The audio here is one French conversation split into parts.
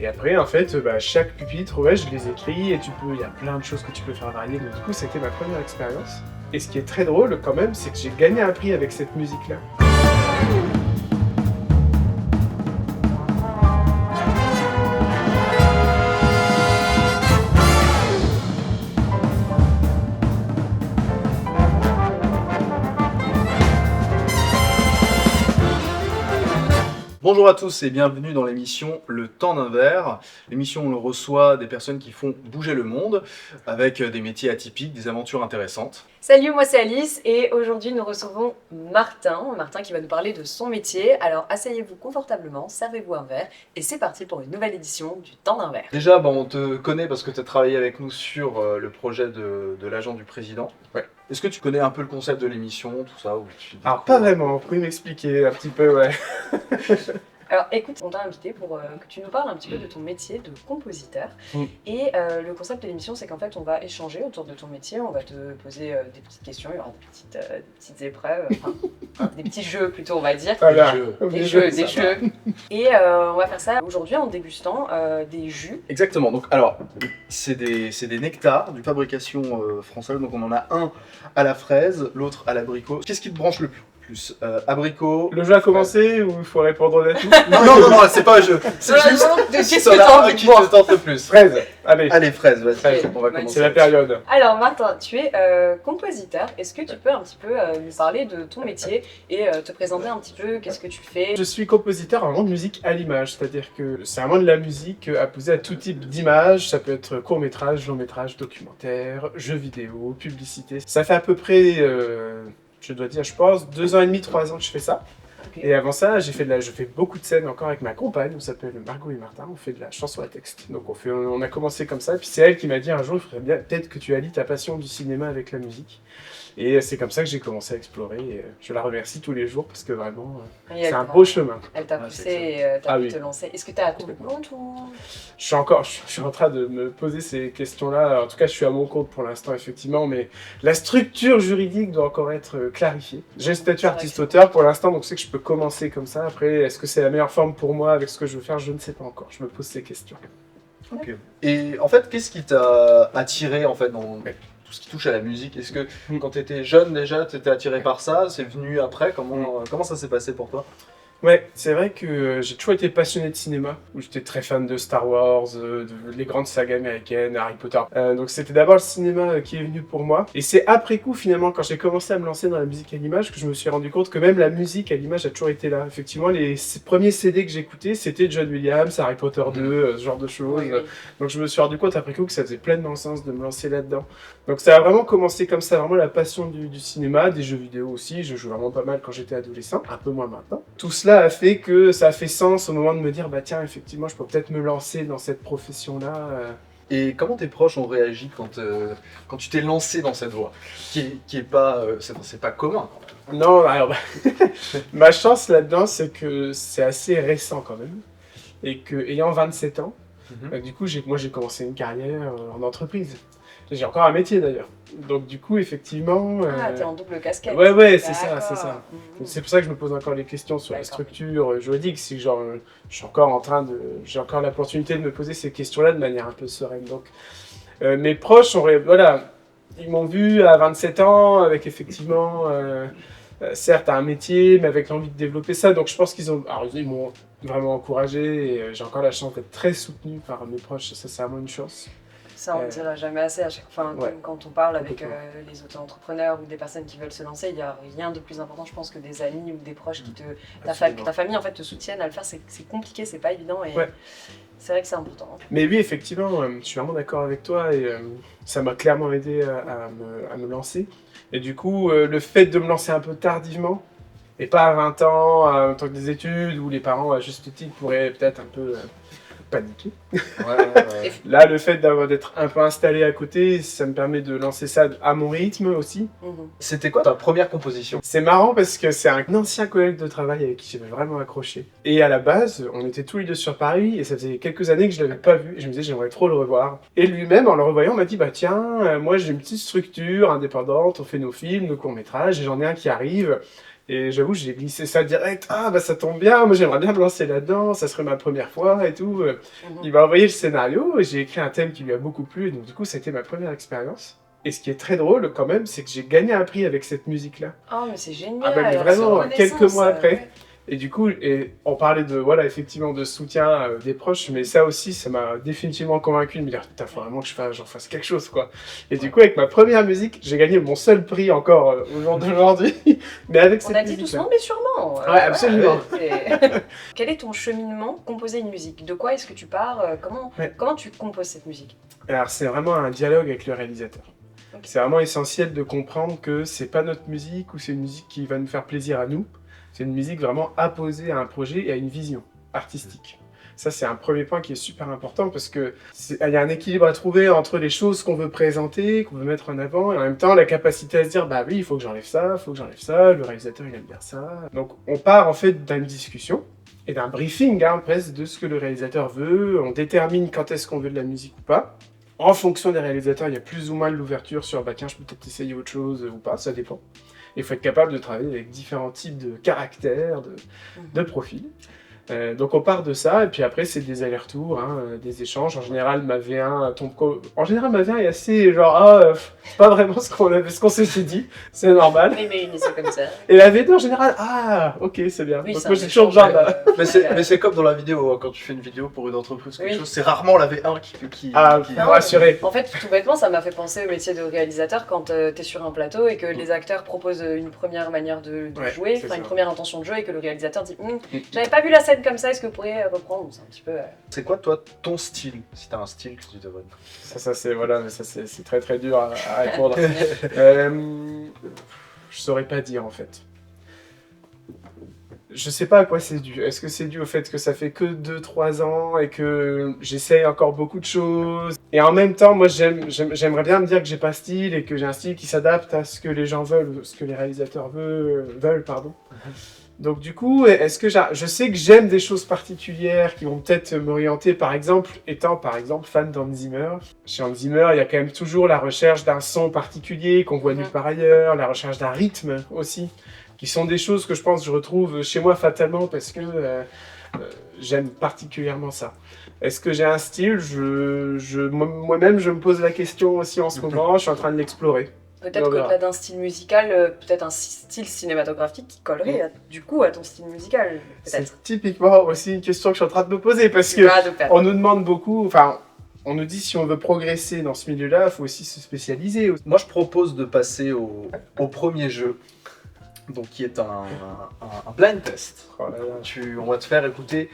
Et après, en fait, chaque pupitre, ouais, je les écris et il y a plein de choses que tu peux faire varier. Donc du coup, c'était ma première expérience. Et ce qui est très drôle quand même, c'est que j'ai gagné un prix avec cette musique-là. Bonjour à tous et bienvenue dans l'émission Le Temps d'un verre. L'émission où on reçoit des personnes qui font bouger le monde avec des métiers atypiques, des aventures intéressantes. Salut, moi c'est Alice et aujourd'hui nous recevons Martin qui va nous parler de son métier. Alors asseyez-vous confortablement, servez-vous un verre et c'est parti pour une nouvelle édition du Temps d'un verre. Déjà, on te connaît parce que tu as travaillé avec nous sur le projet de l'agent du président. Ouais. Est-ce que tu connais un peu le concept de l'émission, tout ça Alors pas vraiment, vous pouvez m'expliquer un petit peu, ouais. Alors écoute, on t'a invité pour que tu nous parles un petit peu de ton métier de compositeur. Et le concept de l'émission, c'est qu'en fait, on va échanger autour de ton métier, on va te poser des petites questions, il y aura des petites épreuves, des petits jeux plutôt, on va dire. Voilà. Des jeux. Et on va faire ça aujourd'hui en dégustant des jus. Exactement, donc alors, c'est des nectars d'une fabrication française, donc on en a un à la fraise, l'autre à l'abricot. Qu'est-ce qui te branche le plus? Abricot. Le jeu a commencé ou il faut répondre honnêtement? Non, c'est pas un jeu. C'est juste Qu'est-ce que t'as envie de qui boire? te tente le plus. Fraise, allez. Allez, fraise, vas-y, Fraise. on va commencer. C'est la période. Alors Martin, tu es compositeur. Est-ce que tu peux un petit peu nous parler de ton métier et te présenter un petit peu qu'est-ce que tu fais? Je suis compositeur vraiment de musique à l'image, c'est-à-dire que c'est vraiment de la musique apposée à tout type d'image. Ça peut être court-métrage, long-métrage, documentaire, jeux vidéo, publicité. Ça fait à peu près... je dois dire, je pense, 2 ans et demi, 3 ans que je fais ça. Okay. Et avant ça, je fais beaucoup de scènes encore avec ma compagne, on s'appelle Margot et Martin, on fait de la chanson à texte. Donc on a commencé comme ça, puis c'est elle qui m'a dit un jour, il faudrait bien peut-être que tu allies ta passion du cinéma avec la musique. Et c'est comme ça que j'ai commencé à explorer, et je la remercie tous les jours, parce que vraiment, c'est un beau chemin. Elle t'a poussé et t'as pu te lancer. Est-ce que t'as à ton compte ou... Je suis en train de me poser ces questions-là. En tout cas, je suis à mon compte pour l'instant, effectivement, mais la structure juridique doit encore être clarifiée. J'ai le statut artiste-auteur pour l'instant, donc c'est que je peux commencer comme ça. Après, est-ce que c'est la meilleure forme pour moi avec ce que je veux faire? Je ne sais pas encore. Je me pose ces questions. Ok. Et en fait, qu'est-ce qui t'a attiré en fait dans tout ce qui touche à la musique? Est-ce que quand tu étais jeune déjà, tu étais attiré par ça? C'est venu après? Comment ça s'est passé pour toi? Ouais, c'est vrai que j'ai toujours été passionné de cinéma, où j'étais très fan de Star Wars, les grandes sagas américaines, Harry Potter. Donc c'était d'abord le cinéma qui est venu pour moi. Et c'est après coup, finalement, quand j'ai commencé à me lancer dans la musique à l'image, que je me suis rendu compte que même la musique à l'image a toujours été là. Effectivement, les premiers CD que j'écoutais, c'était John Williams, Harry Potter 2, ce genre de choses. Oui. Donc je me suis rendu compte après coup que ça faisait pleinement sens de me lancer là-dedans. Donc ça a vraiment commencé comme ça, vraiment la passion du cinéma, des jeux vidéo aussi. Je joue vraiment pas mal quand j'étais adolescent, un peu moins maintenant. Tout cela a fait que ça a fait sens au moment de me dire bah tiens, effectivement je peux peut-être me lancer dans cette profession-là. Et comment tes proches ont réagi quand tu t'es lancé dans cette voie qui est pas c'est pas commun? Non, alors ma chance là-dedans c'est que c'est assez récent quand même et que ayant 27 ans, du coup j'ai commencé une carrière en entreprise. J'ai encore un métier d'ailleurs. Donc du coup, effectivement... t'es en double casquette. Ouais, c'est ça. C'est pour ça que je me pose encore les questions sur la structure juridique. C'est que genre, j'ai encore l'opportunité de me poser ces questions-là de manière un peu sereine. Donc, mes proches, ils m'ont vu à 27 ans avec effectivement, certes un métier, mais avec l'envie de développer ça. Donc je pense qu'ils m'ont vraiment encouragé et j'ai encore la chance d'être très soutenu par mes proches. Ça, c'est vraiment une chance. Ça, on ne dira jamais assez à chaque fois. Quand on parle avec les auto-entrepreneurs ou des personnes qui veulent se lancer, il n'y a rien de plus important, je pense, que des amis ou des proches qui ta famille en fait, te soutiennent à le faire. C'est compliqué, c'est pas évident et c'est vrai que c'est important. Mais oui, effectivement, je suis vraiment d'accord avec toi et ça m'a clairement aidé à me lancer. Et du coup, le fait de me lancer un peu tardivement, et pas à 20 ans, en tant que des études, où les parents, à juste titre, pourraient peut-être un peu... paniquer. Là, le fait d'être un peu installé à côté, ça me permet de lancer ça à mon rythme aussi. C'était quoi ta première composition? C'est marrant parce que c'est un ancien collègue de travail avec qui j'avais vraiment accroché. Et à la base, on était tous les deux sur Paris et ça faisait quelques années que je l'avais pas vu et je me disais j'aimerais trop le revoir. Et lui-même, en le revoyant, m'a dit bah tiens, moi j'ai une petite structure indépendante, on fait nos films, nos courts-métrages et j'en ai un qui arrive. Et j'avoue, j'ai glissé ça direct. Ah, bah ça tombe bien, moi j'aimerais bien me lancer là-dedans, ça serait ma première fois et tout. Il m'a envoyé le scénario et j'ai écrit un thème qui lui a beaucoup plu. Et donc, du coup, ça a été ma première expérience. Et ce qui est très drôle quand même, c'est que j'ai gagné un prix avec cette musique-là. Oh, mais c'est génial. Ah, bah, mais alors, vraiment, c'est quelques reconnaissance, mois après. ouais. Et du coup, on parlait de, voilà, effectivement, de soutien des proches, mais ça aussi, ça m'a définitivement convaincu de me dire, putain, faut vraiment que j'en fasse quelque chose, quoi. Et du coup, avec ma première musique, j'ai gagné mon seul prix encore au jour d'aujourd'hui, mais avec cette On a dit musique-là. doucement, mais sûrement. Ouais, absolument. Quel est ton cheminement pour composer une musique? De quoi est-ce que tu pars? Comment tu composes cette musique? Alors, c'est vraiment un dialogue avec le réalisateur. Ok. C'est vraiment essentiel de comprendre que c'est pas notre musique ou c'est une musique qui va nous faire plaisir à nous. C'est une musique vraiment apposée à un projet et à une vision artistique. Ça, c'est un premier point qui est super important parce que il y a un équilibre à trouver entre les choses qu'on veut présenter, qu'on veut mettre en avant, et en même temps la capacité à se dire, bah oui, il faut que j'enlève ça, le réalisateur il aime bien ça. Donc on part en fait d'une discussion et d'un briefing presque de ce que le réalisateur veut, on détermine quand est-ce qu'on veut de la musique ou pas. En fonction des réalisateurs, il y a plus ou moins de l'ouverture sur, bah tiens, je peux peut-être essayer autre chose ou pas, ça dépend. Il faut être capable de travailler avec différents types de caractères, de profils. Donc on part de ça, et puis après c'est des allers-retours, des échanges. En général, ma V1 est assez genre, c'est pas vraiment ce qu'on s'était dit, c'est normal. Mais c'est comme ça. Et la V2 en général, ok, c'est bien. Oui, Donc c'est moi un j'ai toujours échange, genre, Mais c'est comme dans la vidéo, hein, quand tu fais une vidéo pour une entreprise, quelque Oui. chose, c'est rarement la V1 qui pour rassurer. En fait, tout bêtement, ça m'a fait penser au métier de réalisateur quand t'es sur un plateau et que les acteurs proposent une première manière de Ouais, jouer, c'est enfin ça. une première intention de jeu et que le réalisateur dit j'avais pas vu la scène comme ça, est-ce que vous pourriez reprendre? C'est un petit peu. C'est quoi, toi, ton style? Si t'as un style que tu devrais. Ça c'est très très dur à répondre. Je saurais pas dire en fait. Je sais pas à quoi c'est dû. Est-ce que c'est dû au fait que ça fait que 2-3 ans et que j'essaye encore beaucoup de choses? Et en même temps, moi j'aimerais bien me dire que j'ai pas style et que j'ai un style qui s'adapte à ce que les gens veulent, ce que les réalisateurs veulent. Donc du coup, est-ce que je sais que j'aime des choses particulières qui vont peut-être m'orienter, par exemple, étant fan d'Hans Zimmer. Chez Hans Zimmer, il y a quand même toujours la recherche d'un son particulier qu'on voit nulle part ailleurs, la recherche d'un rythme aussi, qui sont des choses que je pense que je retrouve chez moi fatalement parce que j'aime particulièrement ça. Est-ce que j'ai un style? Moi-même, je me pose la question aussi en ce moment, je suis en train de l'explorer. Peut-être qu'au-delà d'un style musical, peut-être un style cinématographique qui collerait du coup à ton style musical. Peut-être. C'est typiquement aussi une question que je suis en train de me poser parce que on nous demande beaucoup, on nous dit si on veut progresser dans ce milieu-là, il faut aussi se spécialiser. Moi, je propose de passer au premier jeu, donc qui est un blind test. Oh là là. On va te faire écouter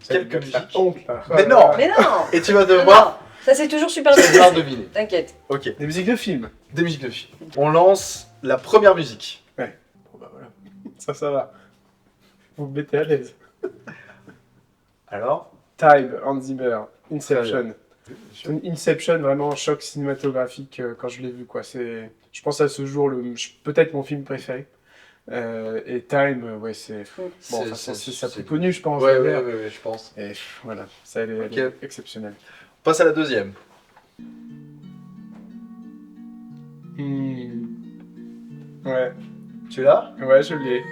quelques musiques. Honte, là. Mais non. Mais non. Et tu vas Non, devoir ça c'est toujours super deviner. T'inquiète. Ok, Des musiques de films. des musiques de films. On lance la première musique. Bon bah voilà, ça va. Vous me mettez à l'aise. Alors, Time, Hans Zimmer, Inception. Inception, vraiment un choc cinématographique quand je l'ai vu, quoi. Je pense à ce jour, peut-être mon film préféré. Et Time, ouais, c'est sa plus connue, je pense. Ouais, je pense. Et voilà, ça, elle est exceptionnelle. On passe à la deuxième. Ouais, Tu l'as? ouais, je l'ai.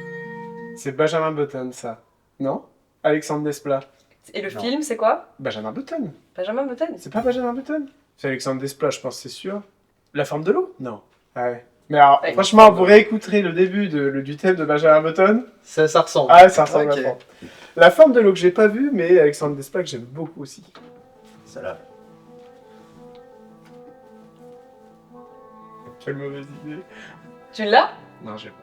C'est Benjamin Button, ça. Non? Alexandre Desplat. Et le Non. film, c'est quoi? Benjamin Button. Benjamin Button. C'est pas Benjamin Button? C'est Alexandre Desplat, je pense, c'est sûr. La forme de l'eau? Non. Ah ouais. Mais alors, Ouais. franchement, vous réécouterez le début du thème de Benjamin Button. Ça ressemble. Ah, ça ressemble Ok. à fond. La forme de l'eau que j'ai pas vue, mais Alexandre Desplat que j'aime beaucoup aussi. Celle-là. Quelle mauvaise idée. Tu l'as? Non, j'ai pas.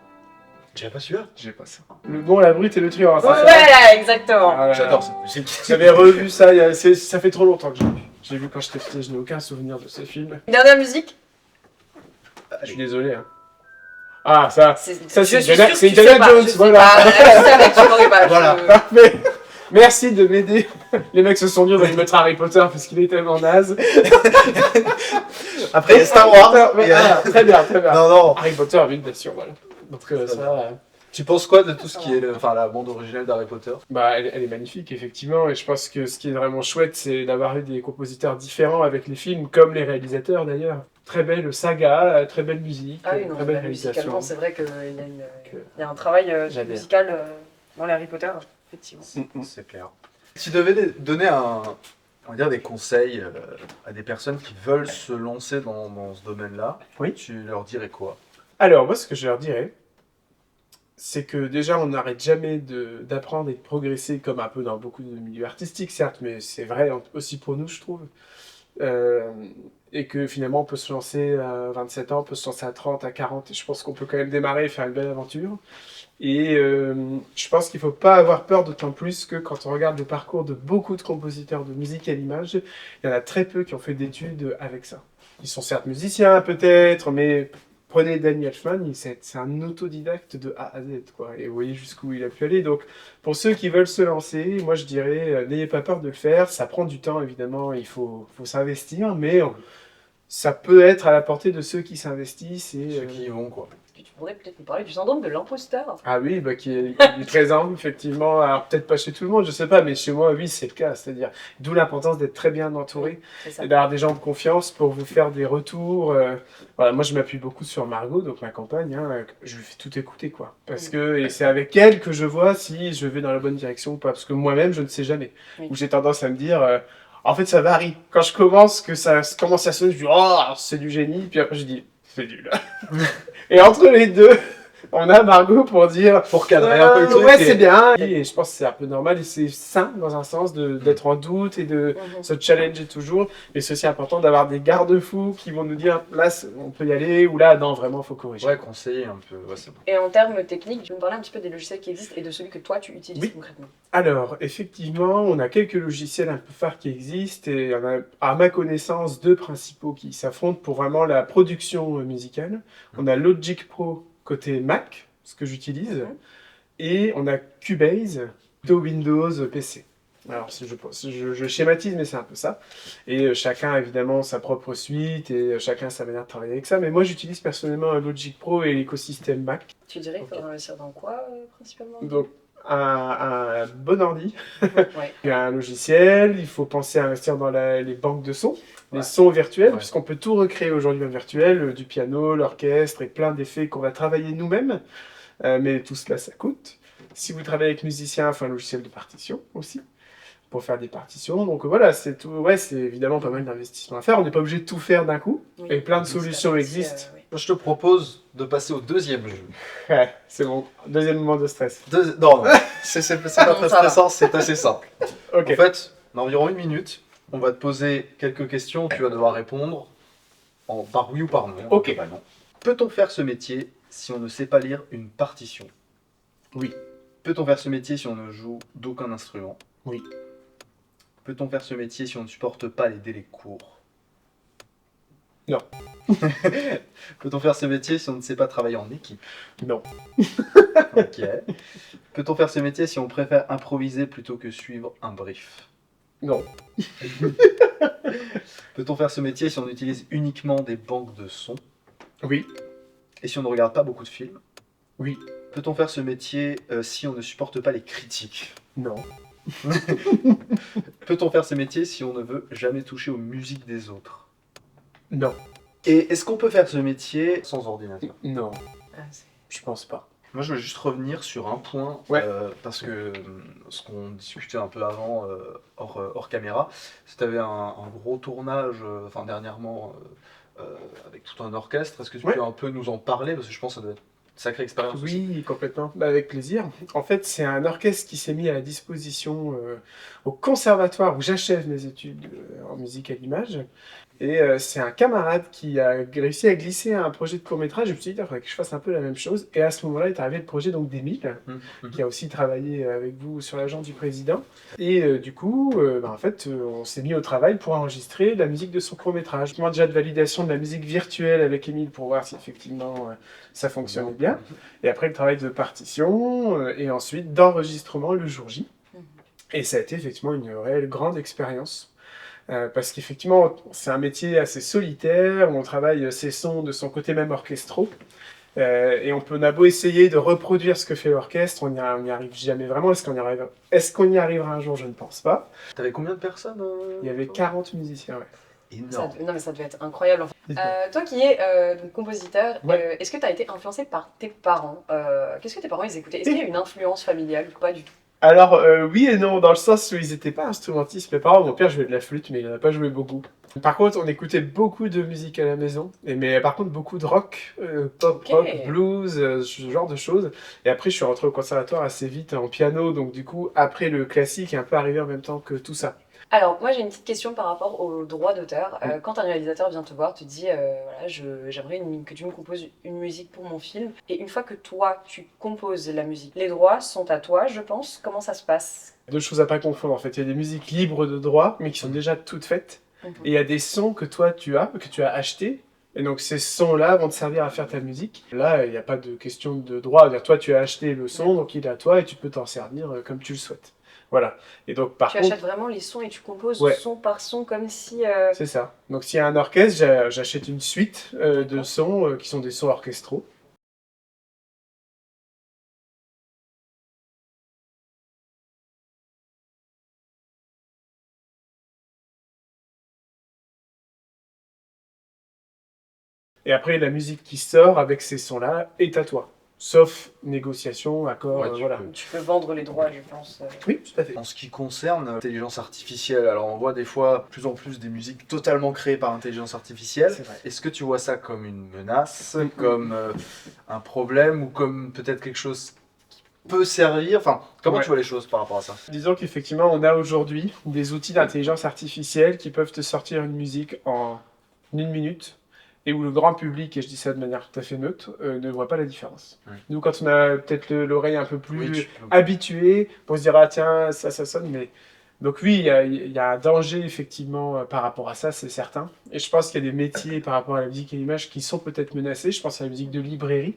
Tu l'as pas celui-là? J'ai pas ça. Le bon, la brute et le truand. Ouais, ça, ça. voilà, exactement. Ah, J'adore cette musique. J'avais revu ça, ça fait trop longtemps que j'ai vu. Je l'ai vu quand j'étais petit, je n'ai aucun souvenir de ce film. Dernière musique. Je suis désolé. Hein. Ah, ça. Ça, Ça, je c'est suis Indiana- sûre c'est que tu Indiana sais pas, Jones, je sais voilà. pas. Je savais que tu l'aurais pas. Voilà. Parfait. Merci de m'aider. Les mecs se sont dit on va lui mettre Harry Potter parce qu'il est tellement naze. Après, il y a Star Wars. Très bien, très bien. Non. Harry Potter, oui, bien sûr, voilà. Donc ça, Tu penses quoi de tout ce qui est la bande originale d'Harry Potter? Bah, elle est magnifique, effectivement, et je pense que ce qui est vraiment chouette, c'est d'avoir eu des compositeurs différents avec les films, comme les réalisateurs d'ailleurs. Très belle saga, très belle musique, Ah oui, non, très belle musicalement, réalisation. c'est vrai qu'il y a un travail J'adhère. musical dans les Harry Potter, effectivement. C'est clair. Si tu devais donner on va dire des conseils à des personnes qui veulent se lancer dans ce domaine-là, Oui. tu leur dirais quoi? Alors, moi, ce que je leur dirais, c'est que déjà, on n'arrête jamais d'apprendre et de progresser, comme un peu dans beaucoup de milieux artistiques, certes, mais c'est vrai aussi pour nous, je trouve. Et que finalement, on peut se lancer à 27 ans, on peut se lancer à 30, à 40, et je pense qu'on peut quand même démarrer et faire une belle aventure. Et je pense qu'il ne faut pas avoir peur, d'autant plus que quand on regarde le parcours de beaucoup de compositeurs de musique à l'image, il y en a très peu qui ont fait d'études avec ça. Ils sont certes musiciens, peut-être, mais prenez Danny Elfman, c'est un autodidacte de A à Z, quoi. Et vous voyez jusqu'où il a pu aller. Donc, pour ceux qui veulent se lancer, moi je dirais, n'ayez pas peur de le faire. Ça prend du temps, évidemment, il faut s'investir, mais ça peut être à la portée de ceux qui s'investissent. Et, Ceux qui y vont, quoi. Tu pourrais peut-être nous parler du syndrome de l'imposteur. Ah oui, bah, qui est présent, effectivement. Alors, peut-être pas chez tout le monde, je sais pas, mais chez moi, oui, c'est le cas. C'est-à-dire, d'où l'importance d'être très bien entouré C'est ça. et d'avoir des gens de confiance pour vous faire des retours. Voilà, moi, je m'appuie beaucoup sur Margot, donc ma compagne. Hein, je lui fais tout écouter, quoi. Et c'est avec elle que je vois si je vais dans la bonne direction ou pas. Parce que moi-même, je ne sais jamais. Oui. Ou j'ai tendance à me dire. En fait, ça varie. Quand je commence, que ça commence à sonner, je dis, oh, c'est du génie. Puis après, je dis, c'est nul. Et entre les deux, on a Margot pour dire Pour cadrer un peu le truc. ouais, c'est bien. Et je pense que c'est un peu normal et c'est sain dans un sens d'être en doute et de se challenger toujours. Mais c'est aussi important d'avoir des garde-fous qui vont nous dire là, on peut y aller ou là, non, vraiment, il faut corriger. Ouais, conseiller un peu. Ouais, c'est bon. Et en termes techniques, tu peux me parler un petit peu des logiciels qui existent et de celui que toi tu utilises Oui. concrètement. Alors, effectivement, on a quelques logiciels un peu phares qui existent et on a, à ma connaissance, deux principaux qui s'affrontent pour vraiment la production musicale. On a Logic Pro côté Mac, ce que j'utilise, et on a Cubase de Windows PC. Alors, je schématise, mais c'est un peu ça. Et chacun a évidemment sa propre suite et chacun sa manière de travailler avec ça. Mais moi, j'utilise personnellement Logic Pro et l'écosystème Mac. Tu dirais qu'il faut investir dans quoi principalement? Donc, un bon ordi, Ouais. il y a un logiciel, il faut penser à investir dans les banques de sons, les Ouais. sons virtuels, Ouais. puisqu'on peut tout recréer aujourd'hui en virtuel, du piano, l'orchestre et plein d'effets qu'on va travailler nous-mêmes. Mais tout cela, ça coûte. Si vous travaillez avec musicien, il faut un logiciel de partition aussi, pour faire des partitions. Donc voilà, c'est tout. Ouais, c'est évidemment pas mal d'investissements à faire. On n'est pas obligé de tout faire d'un coup. Oui. Et plein de Ça solutions fait existent. oui. Moi, je te propose de passer au deuxième jeu. Ouais, c'est bon. Deuxième moment de stress. Non, c'est pas très Ça va. stressant, c'est assez simple. Ok. En fait, dans environ 1 minute, on va te poser quelques questions, tu vas devoir répondre par oui ou par non. Ok. globalement. Peut-on faire ce métier si on ne sait pas lire une partition? Oui. Peut-on faire ce métier si on ne joue d'aucun instrument? Oui. Peut-on faire ce métier si on ne supporte pas les délais courts? Non. Peut-on faire ce métier si on ne sait pas travailler en équipe? Non. Ok. Peut-on faire ce métier si on préfère improviser plutôt que suivre un brief? Non. Peut-on faire ce métier si on utilise uniquement des banques de sons? Oui. Et si on ne regarde pas beaucoup de films? Oui. Peut-on faire ce métier si on ne supporte pas les critiques? Non. Peut-on faire ce métier si on ne veut jamais toucher aux musiques des autres? Non. Et est-ce qu'on peut faire ce métier sans ordinateur? Non. Ah, c'est- Je pense pas. Moi, je veux juste revenir sur un point, Ouais. parce que ce qu'on discutait un peu avant, hors caméra, c'est que tu avais un gros tournage, dernièrement, avec tout un orchestre. Est-ce que tu Ouais. peux un peu nous en parler? Parce que je pense que ça doit être une sacrée expérience aussi. Oui, complètement. Bah, avec plaisir. En fait, c'est un orchestre qui s'est mis à la disposition au conservatoire où j'achève mes études en musique à l'image. Et c'est un camarade qui a réussi à glisser un projet de court-métrage. Je me suis dit, il faudrait que je fasse un peu la même chose. Et à ce moment-là est arrivé le projet donc d'Émile, qui a aussi travaillé avec vous sur l'agent du président. Et du coup, en fait, on s'est mis au travail pour enregistrer la musique de son court-métrage. Moi, déjà de validation de la musique virtuelle avec Émile pour voir si effectivement ça fonctionnait bien. Et après, le travail de partition et ensuite d'enregistrement le jour J. Et ça a été effectivement une réelle grande expérience. Parce qu'effectivement, c'est un métier assez solitaire, où on travaille ses sons de son côté même orchestraux. Et on a beau essayer de reproduire ce que fait l'orchestre, on n'y arrive jamais vraiment. Est-ce qu'on y arrivera un jour? Je ne pense pas. T'avais combien de personnes Il y avait 40 musiciens, ouais. Énorme. Non mais ça devait être incroyable. Toi qui es donc compositeur, Ouais. est-ce que tu as été influencé par tes parents? Qu'est-ce que tes parents ils écoutaient? Est-ce qu'il y a une influence familiale ou pas du tout? Alors, oui et non, dans le sens où ils n'étaient pas instrumentistes. Mes parents, mon père jouait de la flûte, mais il n'en a pas joué beaucoup. Par contre, on écoutait beaucoup de musique à la maison, mais par contre beaucoup de rock, pop, Ok. rock, blues, ce genre de choses. Et après, je suis rentré au conservatoire assez vite en piano, donc du coup, après le classique est un peu arrivé en même temps que tout ça. Alors, moi j'ai une petite question par rapport aux droits d'auteur. Oui. Quand un réalisateur vient te voir, te dit voilà, j'aimerais que tu me composes une musique pour mon film. Et une fois que toi tu composes la musique, les droits sont à toi, je pense. Comment ça se passe? Deux choses à pas confondre en fait. Il y a des musiques libres de droit, mais qui sont déjà toutes faites. Mhm. Et il y a des sons que toi que tu as achetés. Et donc ces sons-là vont te servir à faire ta musique. Là, il n'y a pas de question de droit. C'est-à-dire, toi, tu as acheté le son, donc il est à toi et tu peux t'en servir comme tu le souhaites. Voilà. Et donc par Tu contre, achètes vraiment les sons et tu composes Ouais. son par son comme si... c'est ça. Donc s'il y a un orchestre, j'achète une suite de D'accord. sons qui sont des sons orchestraux. Et après, la musique qui sort avec ces sons-là est à toi. Sauf négociation, accord, Ouais, tu voilà. peux. Tu peux vendre les droits, je pense. Oui, tout à fait. En ce qui concerne l'intelligence artificielle, alors on voit des fois de plus en plus des musiques totalement créées par intelligence artificielle. C'est vrai. Est-ce que tu vois ça comme une menace, Mhm. comme un problème ou comme peut-être quelque chose qui peut servir? Enfin, comment Ouais. tu vois les choses par rapport à ça? Disons qu'effectivement, on a aujourd'hui des outils d'intelligence artificielle qui peuvent te sortir une musique en 1 minute et où le grand public, et je dis ça de manière tout à fait neutre, ne voit pas la différence. Ouais. Nous, quand on a peut-être l'oreille un peu plus Oui, tu peux. habituée, on se dira, ah, tiens, ça sonne, mais... Donc oui, il y a un danger, effectivement, par rapport à ça, c'est certain. Et je pense qu'il y a des métiers par rapport à la musique et l'image qui sont peut-être menacés. Je pense à la musique de librairie.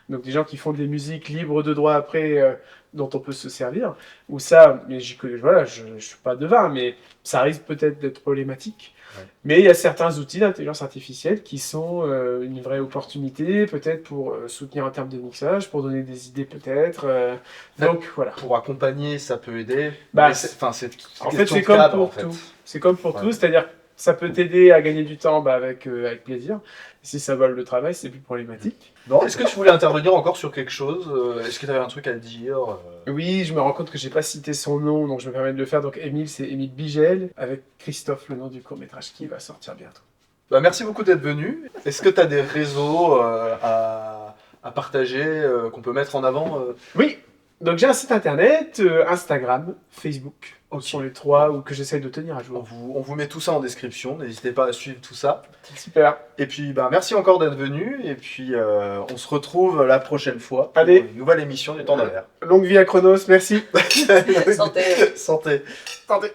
Donc des gens qui font des musiques libres de droit après, dont on peut se servir. Ou ça, mais voilà, je suis pas devin, mais ça risque peut-être d'être problématique. Ouais. Mais il y a certains outils d'intelligence artificielle qui sont une vraie opportunité, peut-être pour soutenir en termes de mixage, pour donner des idées peut-être. Donc voilà. Pour accompagner, ça peut aider. Bah, Mais enfin, c'est En fait, question c'est de comme cadre, pour en fait. tout. C'est comme pour Ouais. tout, c'est-à-dire ça peut t'aider à gagner du temps avec plaisir. Si ça vole le travail, c'est plus problématique. Non, est-ce que tu voulais intervenir encore sur quelque chose? Est-ce que tu avais un truc à dire? Oui, je me rends compte que j'ai pas cité son nom, donc je me permets de le faire. Donc Émile, c'est Émile Bigel, avec Christophe, le nom du court-métrage qui va sortir bientôt. Bah, merci beaucoup d'être venu. Est-ce que tu as des réseaux à partager, qu'on peut mettre en avant Oui, donc j'ai un site internet, Instagram, Facebook, Ok. sont les trois ou que j'essaye de tenir à on jour. on vous met tout ça en description, n'hésitez pas à suivre tout ça. Super. Et puis bah, merci encore d'être venu, et puis on se retrouve la prochaine fois pour Allez. une nouvelle émission du Temps d'Aver. Longue vie à Chronos, merci. Santé. Santé. Santé.